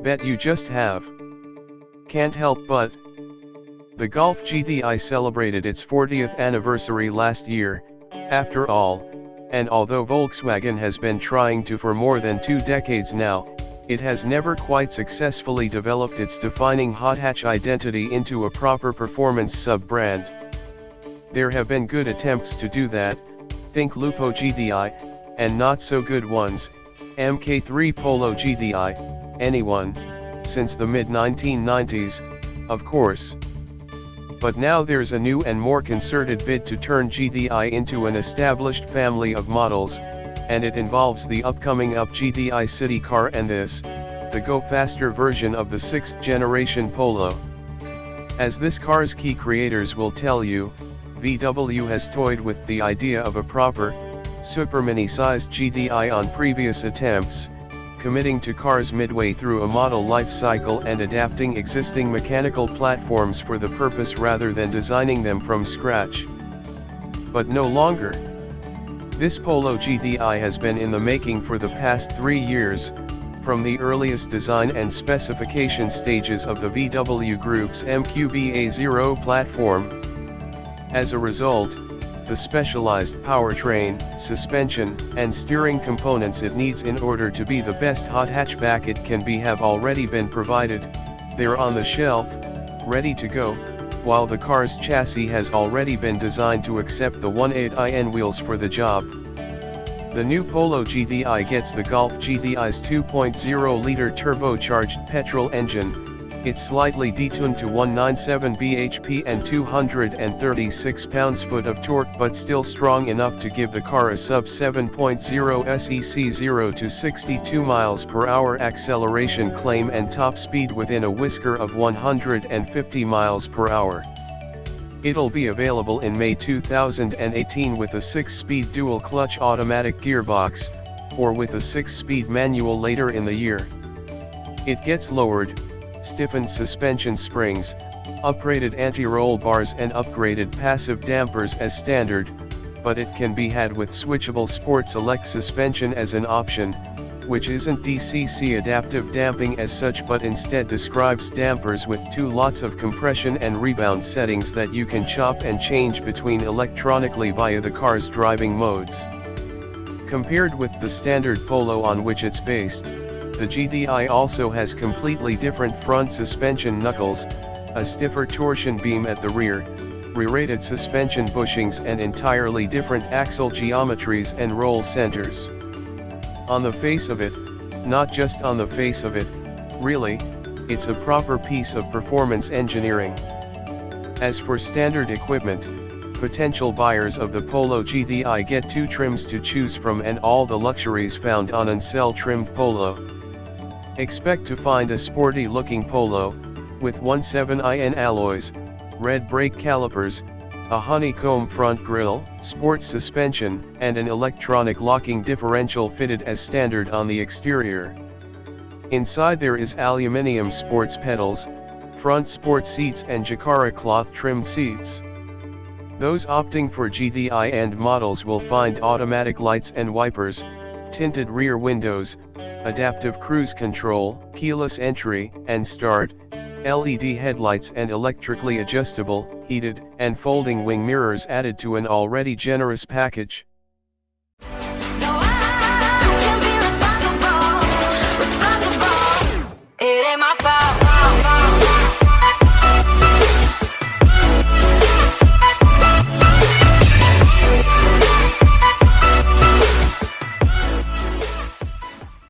bet you just have. Can't help but. The Golf GTI celebrated its 40th anniversary last year, after all, and although Volkswagen has been trying to for more than 2 decades now, it has never quite successfully developed its defining hot hatch identity into a proper performance sub-brand. There have been good attempts to do that, think Lupo GTI, and not so good ones, Mk3 Polo GTI, anyone, since the mid-1990s, of course. But now there's a new and more concerted bid to turn GTI into an established family of models, and it involves the upcoming Up GTI city car and the go-faster version of the 6th generation Polo. As this car's key creators will tell you, VW has toyed with the idea of a proper, super mini-sized GTI on previous attempts, committing to cars midway through a model life cycle and adapting existing mechanical platforms for the purpose rather than designing them from scratch. But no longer. This Polo GTI has been in the making for the past 3 years, from the earliest design and specification stages of the VW Group's MQB-A0 platform. As a result, the specialized powertrain, suspension, and steering components it needs in order to be the best hot hatchback it can be have already been provided. They're on the shelf, ready to go, while the car's chassis has already been designed to accept the 1.8in wheels for the job. The new Polo GTI gets the Golf GTI's 2.0-liter turbocharged petrol engine. It's slightly detuned to 197 bhp and 236 pounds-foot of torque, but still strong enough to give the car a sub 7.0 SEC 0 to 62 miles per hour acceleration claim and top speed within a whisker of 150 miles per hour. It'll be available in May 2018 with a 6-speed dual-clutch automatic gearbox, or with a 6-speed manual later in the year. It gets lowered, stiffened suspension springs, upgraded anti-roll bars and upgraded passive dampers as standard, but it can be had with switchable Sport Select suspension as an option, which isn't DCC adaptive damping as such but instead describes dampers with 2 lots of compression and rebound settings that you can chop and change between electronically via the car's driving modes. Compared with the standard Polo on which it's based, the GTI also has completely different front suspension knuckles, a stiffer torsion beam at the rear, re-rated suspension bushings and entirely different axle geometries and roll centers. On the face of it, not just on the face of it, really, it's a proper piece of performance engineering. As for standard equipment, potential buyers of the Polo GTI get 2 trims to choose from and all the luxuries found on an cell-trimmed Polo. Expect to find a sporty-looking Polo, with 1.7in alloys, red brake calipers, a honeycomb front grille, sports suspension, and an electronic locking differential fitted as standard on the exterior. Inside there is aluminium sports pedals, front sport seats and Jacquard cloth trimmed seats. Those opting for GTI and models will find automatic lights and wipers, tinted rear windows, adaptive cruise control, keyless entry and start, LED headlights and electrically adjustable, heated, and folding wing mirrors added to an already generous package.